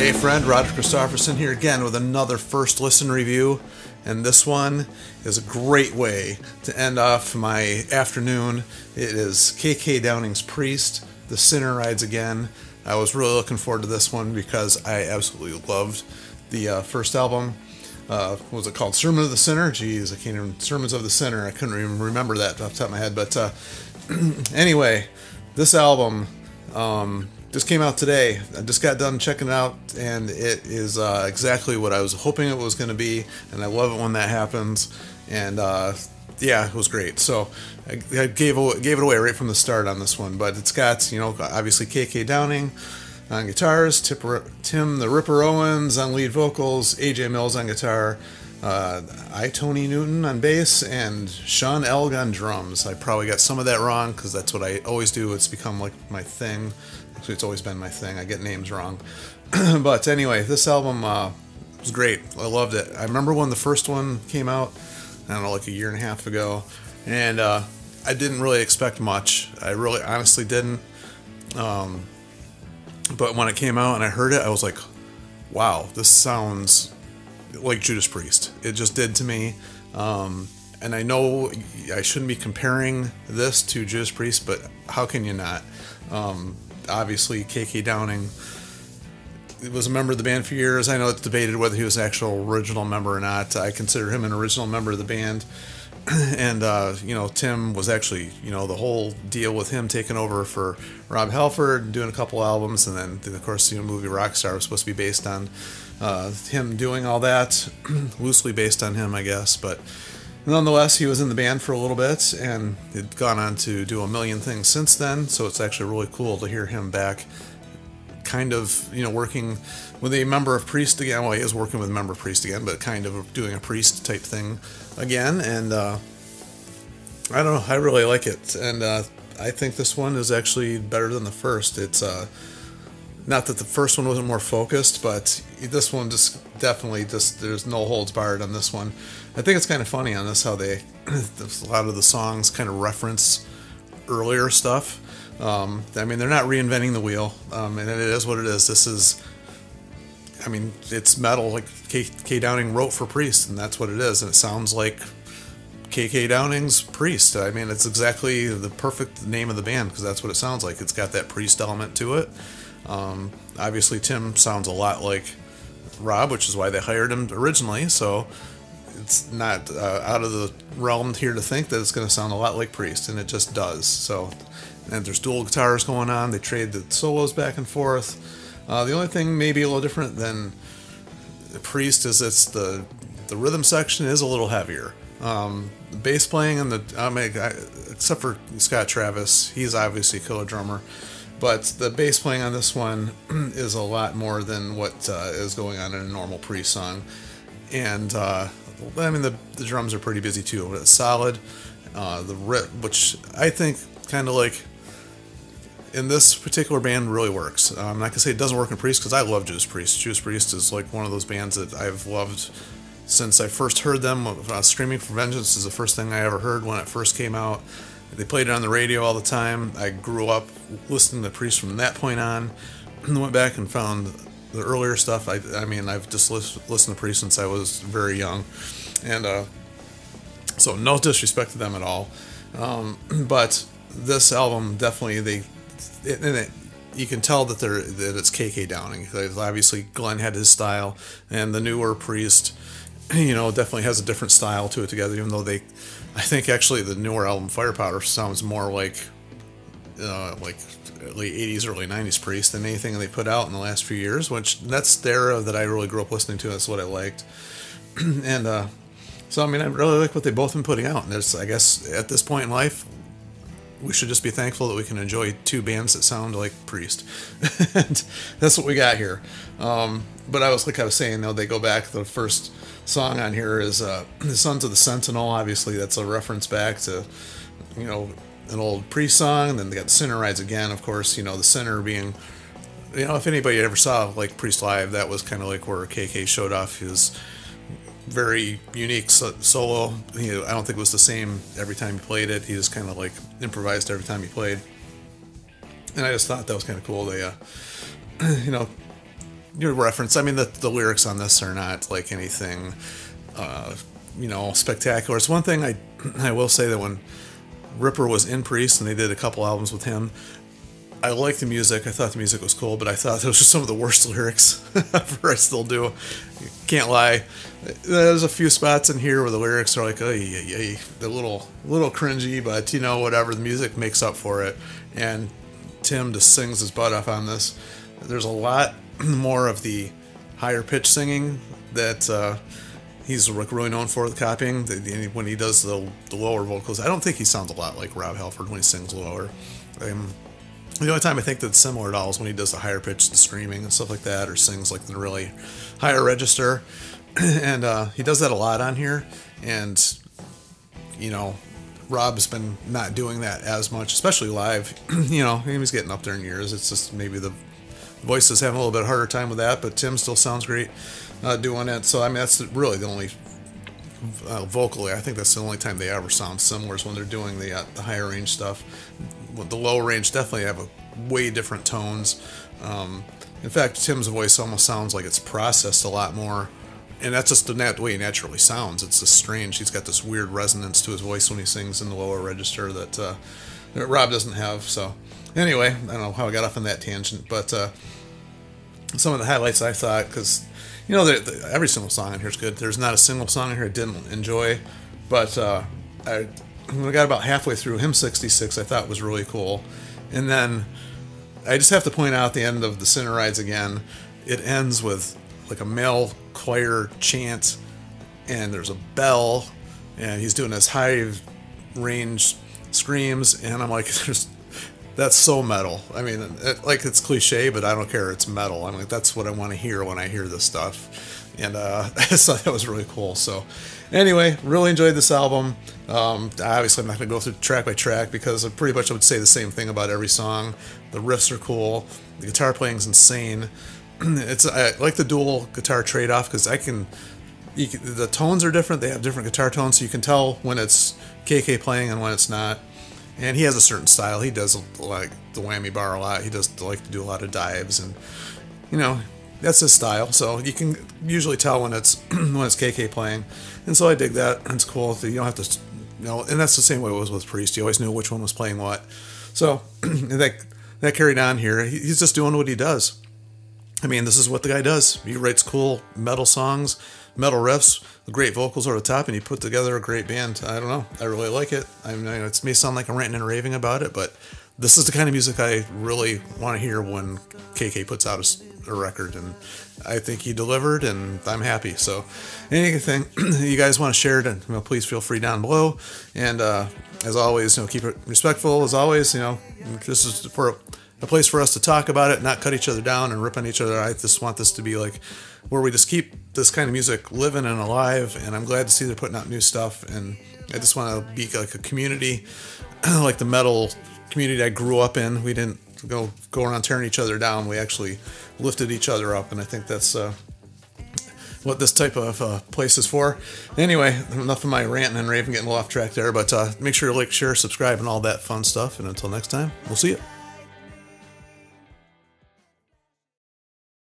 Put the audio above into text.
Hey friend, Roger Christopherson here again with another first listen review, and this one is a great way to end off my afternoon. It is KK Downing's Priest, The Sinner Rides Again. I was really looking forward to this one because I absolutely loved the first album. What was it called? Sermon of the Sinner? Jeez, I can't even... Sermons of the Sinner. I couldn't even remember that off the top of my head. But anyway, this album just came out today. I just got done checking it out, and it is exactly what I was hoping it was going to be, and I love it when that happens. And yeah, it was great. So I gave it away right from the start on this one. But it's got, obviously KK Downing on guitars, Tim the Ripper Owens on lead vocals, AJ Mills on guitar, Tony Newton on bass, and Sean Elg on drums. I probably got some of that wrong because that's what I always do. It's become like my thing. Actually, it's always been my thing. I get names wrong. But anyway, this album was great. I loved it. I remember when the first one came out, I don't know, like a year and a half ago, and I didn't really expect much. I really honestly didn't. But when it came out and I heard it, I was like, wow, this sounds like Judas Priest. It just did to me. And I know I shouldn't be comparing this to Judas Priest, but how can you not? Obviously, KK Downing was a member of the band for years. I know it's debated whether he was an actual original member or not. I consider him an original member of the band. And, Tim was actually, the whole deal with him taking over for Rob Halford, doing a couple albums, and then of course, the movie Rockstar was supposed to be based on him doing all that, loosely based on him, I guess, but nonetheless, he was in the band for a little bit, and he'd gone on to do a million things since then, so it's actually really cool to hear him back, kind of, working with a member of Priest again. Well, he is working with a member of Priest again, but kind of doing a Priest type thing again, and I don't know, I really like it, and I think this one is actually better than the first. It's not that the first one wasn't more focused, but this one just definitely there's no holds barred on this one. I think it's kind of funny on this how a lot of the songs kind of reference earlier stuff. They're not reinventing the wheel, and it is what it is. This is, it's metal, like K. Downing wrote for Priest, and that's what it is, and it sounds like KK Downing's Priest. It's exactly the perfect name of the band, because that's what it sounds like. It's got that Priest element to it. Obviously, Tim sounds a lot like Rob, which is why they hired him originally, so it's not out of the realm here to think that it's going to sound a lot like Priest, and it just does. So, and there's dual guitars going on. They trade the solos back and forth. The only thing maybe a little different than Priest is the rhythm section is a little heavier. The bass playing and except for Scott Travis, he's obviously a killer drummer, but the bass playing on this one is a lot more than what is going on in a normal Priest song. And the drums are pretty busy too, but it's solid. The riff, which I think kind of like in this particular band really works. I'm not gonna say it doesn't work in Priest, because I love Judas Priest. Judas Priest is like one of those bands that I've loved since I first heard them. Screaming for Vengeance is the first thing I ever heard when it first came out. They played it on the radio all the time. I grew up listening to Priest from that point on, and went back and found the earlier stuff. I've just listened to Priest since I was very young, and so no disrespect to them at all. But this album definitely you can tell that it's KK Downing. Obviously, Glenn had his style, and the newer Priest, definitely has a different style to it together. Even though I think actually the newer album Firepower sounds more like late 80s, early 90s Priest than anything they put out in the last few years, which that's the era that I really grew up listening to. That's what I liked. And so I really like what they've both been putting out, and I guess at this point in life we should just be thankful that we can enjoy two bands that sound like Priest. And that's what we got here. But I was saying, they go back, the first song on here is the Sons of the Sentinel. Obviously that's a reference back to an old Priest song. And then they got Sinner Rides Again, of course, the Sinner being, if anybody ever saw like Priest live, that was kind of like where KK showed off his very unique solo. I don't think it was the same every time he played it. He just kind of like improvised every time he played, and I just thought that was kind of cool. They your reference. I mean, the lyrics on this are not like anything, spectacular. It's one thing I will say that when Ripper was in Priest and they did a couple albums with him, I liked the music. I thought the music was cool, but I thought those were some of the worst lyrics ever. I still do. Can't lie. There's a few spots in here where the lyrics are like, oh, yeah, they're a little cringy, but whatever. The music makes up for it, and Tim just sings his butt off on this. There's a lot more of the higher pitch singing that he's like really known for, the copying. When he does the lower vocals, I don't think he sounds a lot like Rob Halford when he sings lower. The only time I think that's similar at all is when he does the higher pitch, the screaming and stuff like that, or sings like the really higher register. And he does that a lot on here. And, Rob's been not doing that as much, especially live. He's getting up there in years. It's just maybe the voice is having a little bit harder time with that, but Tim still sounds great doing it. So, I mean, that's really the only, vocally, I think that's the only time they ever sound similar is when they're doing the higher range stuff. The low range definitely have way different tones. In fact, Tim's voice almost sounds like it's processed a lot more. And that's just the way he naturally sounds. It's just strange. He's got this weird resonance to his voice when he sings in the lower register that Rob doesn't have. So anyway, I don't know how I got off on that tangent, but some of the highlights I thought, because every single song in here is good. There's not a single song in here I didn't enjoy, but when I got about halfway through Hymn 66, I thought was really cool. And then I just have to point out the end of The Sinner Rides Again. It ends with like a male choir chant, and there's a bell, and he's doing his high range screams, and I'm like, that's so metal. I mean, it's cliche, but I don't care. It's metal. I'm like, that's what I want to hear when I hear this stuff. And I thought that was really cool. So anyway, really enjoyed this album. Obviously, I'm not going to go through track by track because I pretty much would say the same thing about every song. The riffs are cool. The guitar playing is insane. I like the dual guitar trade-off because the tones are different. They have different guitar tones, so you can tell when it's KK playing and when it's not. And he has a certain style. He does like the whammy bar a lot. He does like to do a lot of dives, and that's his style. So you can usually tell when it's KK playing, and so I dig that. It's cool. You don't have to, and that's the same way it was with Priest. You always knew which one was playing what. So that carried on here. He's just doing what he does. I mean, this is what the guy does. He writes cool metal songs, metal riffs, great vocals over the top, and he put together a great band. I don't know. I really like it. I mean, it may sound like I'm ranting and raving about it, but this is the kind of music I really want to hear when KK puts out a record, and I think he delivered, and I'm happy. So anything you guys want to share, please feel free down below. And as always, keep it respectful. As always, this is for a place for us to talk about it, not cut each other down and rip on each other. I just want this to be like where we just keep this kind of music living and alive, and I'm glad to see they're putting out new stuff, and I just want to be like a community, like the metal community I grew up in. We didn't go around tearing each other down. We actually lifted each other up, and I think that's what this type of place is for. Anyway, enough of my ranting and raving, getting a little off track there, but make sure to like, share, subscribe, and all that fun stuff, and until next time, we'll see you.